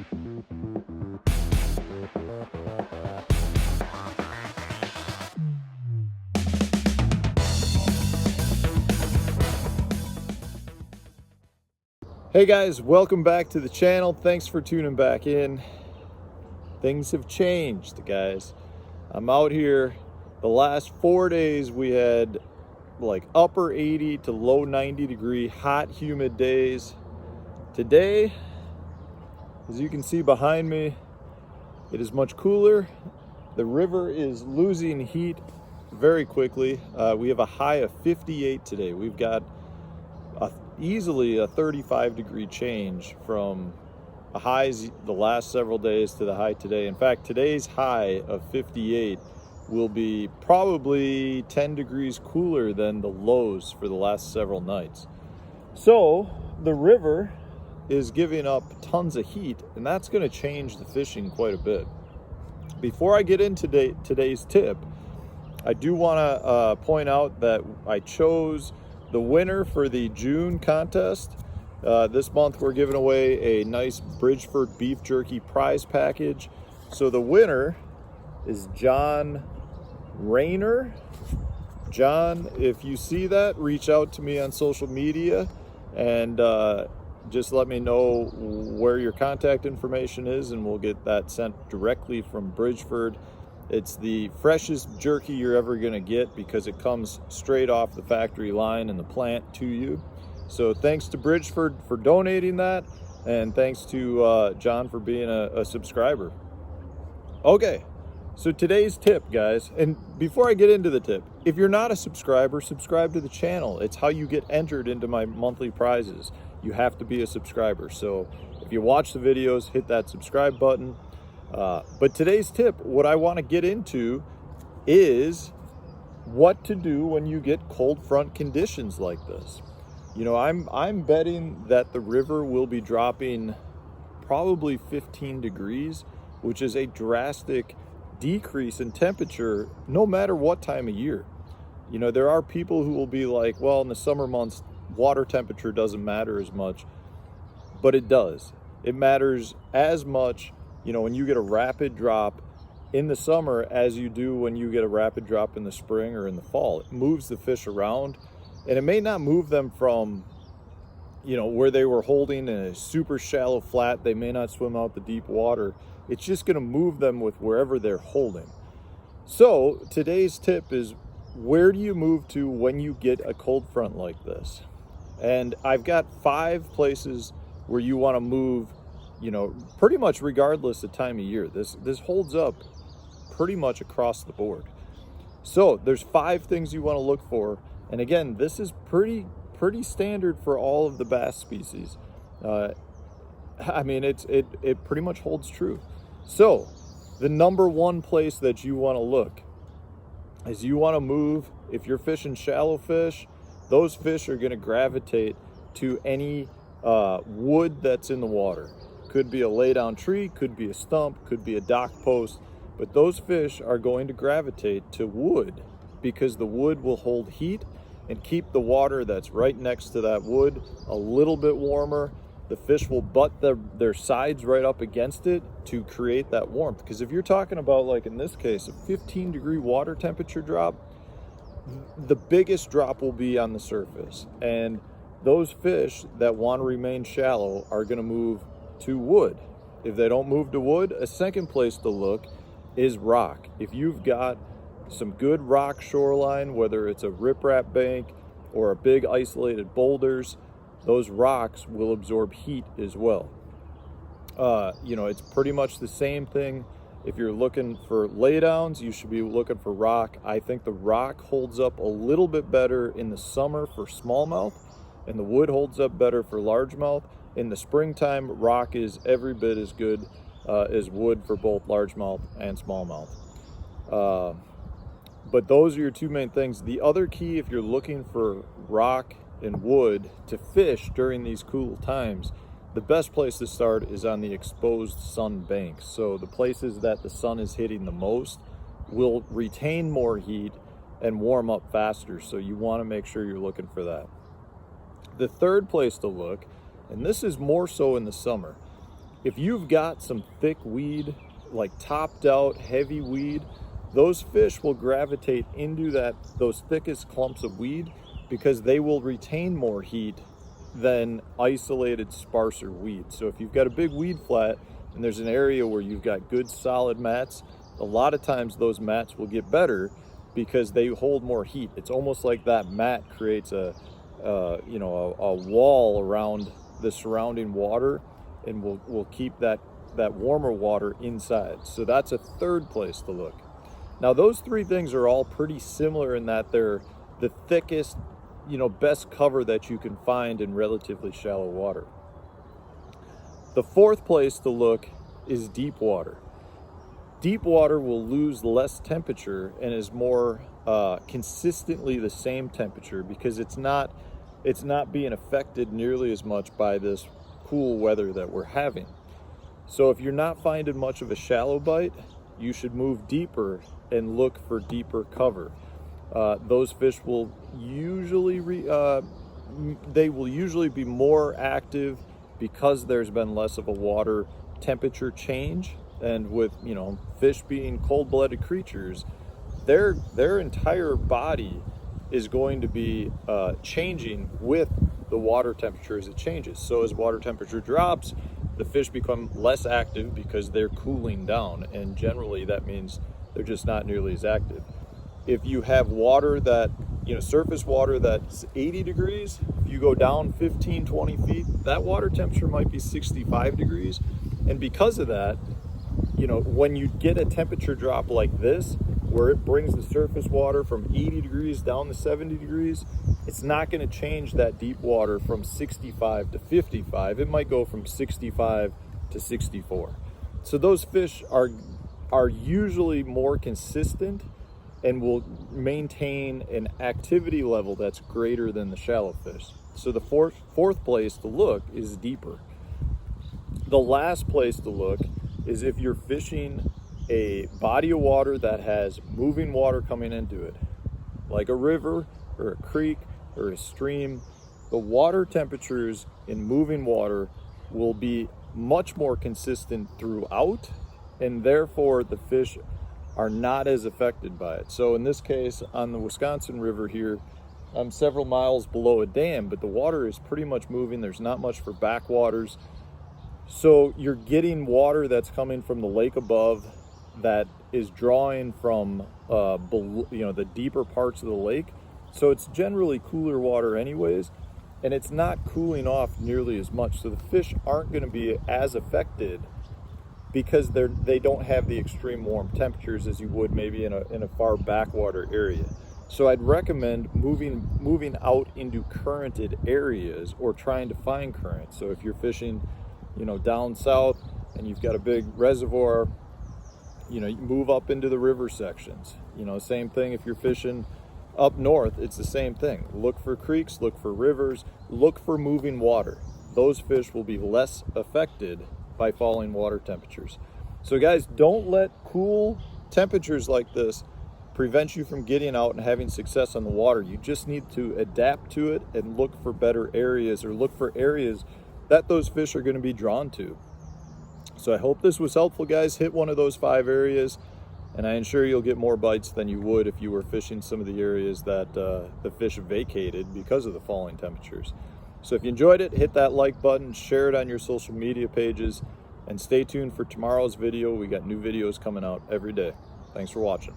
Hey guys, welcome back to the channel. Thanks for tuning back in. Things have changed, guys. I'm out here. The last 4 days we had like upper 80 to low 90 degree hot, humid days. Today, as you can see behind me, it is much cooler. The river is losing heat very quickly. We have a high of 58 today. We've got easily a 35 degree change from the highs the last several days to the high today. In fact, today's high of 58 will be probably 10 degrees cooler than the lows for the last several nights. So the river is giving up tons of heat, and that's going to change the fishing quite a bit. Before I get into today's tip, I do want to point out that I chose the winner for the June contest. This month we're giving away a nice Bridgeford beef jerky prize package. So the winner is John Rayner. John, if you see that, reach out to me on social media and just let me know where your contact information is, and we'll get that sent directly from Bridgeford. It's the freshest jerky you're ever going to get because it comes straight off the factory line and the plant to you. So thanks to Bridgeford for donating that, and thanks to John for being a subscriber. Okay, so today's tip, guys, and before I get into the tip, if you're not a subscriber, subscribe to the channel. It's how you get entered into my monthly prizes. You have to be a subscriber. So if you watch the videos, hit that subscribe button. But today's tip, what I want to get into is what to do when you get cold front conditions like this. You know, I'm betting that the river will be dropping probably 15 degrees, which is a drastic decrease in temperature no matter what time of year. You know, there are people who will be like, well, in the summer months, water temperature doesn't matter as much, but it does. It matters as much, you know, when you get a rapid drop in the summer as you do when you get a rapid drop in the spring or in the fall. It moves the fish around, and it may not move them from, you know, where they were holding in a super shallow flat. They may not swim out the deep water. It's just going to move them with wherever they're holding. So today's tip is, where do you move to when you get a cold front like this? And I've got 5 places where you want to move, you know, pretty much regardless of time of year. This holds up pretty much across the board. So there's 5 things you want to look for. And again, this is pretty standard for all of the bass species. I mean, it pretty much holds true. So the number one place that you want to look is you want to move, if you're fishing shallow fish, those fish are going to gravitate to any wood that's in the water. Could be a lay down tree, could be a stump, could be a dock post, but those fish are going to gravitate to wood because the wood will hold heat and keep the water that's right next to that wood a little bit warmer. The fish will butt their sides right up against it to create that warmth. Because if you're talking about, like in this case, a 15 degree water temperature drop, the biggest drop will be on the surface. And those fish that want to remain shallow are going to move to wood. If they don't move to wood, a second place to look is rock. If you've got some good rock shoreline, whether it's a riprap bank or a big isolated boulders, those rocks will absorb heat as well. You know, it's pretty much the same thing. If you're looking for laydowns, you should be looking for rock. I think the rock holds up a little bit better in the summer for smallmouth, and the wood holds up better for largemouth. In the springtime, rock is every bit as good as wood for both largemouth and smallmouth. But those are your 2 main things. The other key, if you're looking for rock and wood to fish during these cool times, the best place to start is on the exposed sun banks. So the places that the sun is hitting the most will retain more heat and warm up faster. So you want to make sure you're looking for that. The third place to look, and this is more so in the summer, If you've got some thick weed, like topped out heavy weed, those fish will gravitate into those thickest clumps of weed because they will retain more heat than isolated sparser weed. So if you've got a big weed flat and there's an area where you've got good solid mats, a lot of times those mats will get better because they hold more heat. It's almost like that mat creates a wall around the surrounding water, and will keep that warmer water inside. So that's a third place to look. Now those three things are all pretty similar in that they're the thickest, best cover that you can find in relatively shallow water. The fourth place to look is deep water. Deep water will lose less temperature and is more consistently the same temperature because it's not being affected nearly as much by this cool weather that we're having. So if you're not finding much of a shallow bite, you should move deeper and look for deeper cover. Those fish will usually be more active because there's been less of a water temperature change. And with fish being cold-blooded creatures, their entire body is going to be changing with the water temperature as it changes. So as water temperature drops, the fish become less active because they're cooling down, and generally that means they're just not nearly as active. If you have water that, surface water that's 80 degrees, if you go down 15, 20 feet, that water temperature might be 65 degrees. And because of that, when you get a temperature drop like this, where it brings the surface water from 80 degrees down to 70 degrees, it's not going to change that deep water from 65 to 55. It might go from 65 to 64. So those fish are usually more consistent and will maintain an activity level that's greater than the shallow fish. So the fourth place to look is deeper. The last place to look is if you're fishing a body of water that has moving water coming into it, like a river or a creek or a stream. The water temperatures in moving water will be much more consistent throughout, and therefore the fish are not as affected by it. So in this case, on the Wisconsin River here, I'm several miles below a dam, but the water is pretty much moving. There's not much for backwaters. So you're getting water that's coming from the lake above that is drawing from the deeper parts of the lake. So it's generally cooler water anyways, and it's not cooling off nearly as much. So the fish aren't going to be as affected because they don't have the extreme warm temperatures as you would maybe in a far backwater area. So I'd recommend moving out into currented areas or trying to find currents. So if you're fishing down south and you've got a big reservoir, you move up into the river sections. Same thing if you're fishing up north, it's the same thing. Look for creeks, look for rivers, look for moving water. Those fish will be less affected by falling water temperatures. So guys, don't let cool temperatures like this prevent you from getting out and having success on the water. You just need to adapt to it and look for better areas, or look for areas that those fish are going to be drawn to. So I hope this was helpful, guys. Hit one of those 5 areas, and I ensure you'll get more bites than you would if you were fishing some of the areas that the fish vacated because of the falling temperatures. So if you enjoyed it, hit that like button, share it on your social media pages, and stay tuned for tomorrow's video. We got new videos coming out every day. Thanks for watching.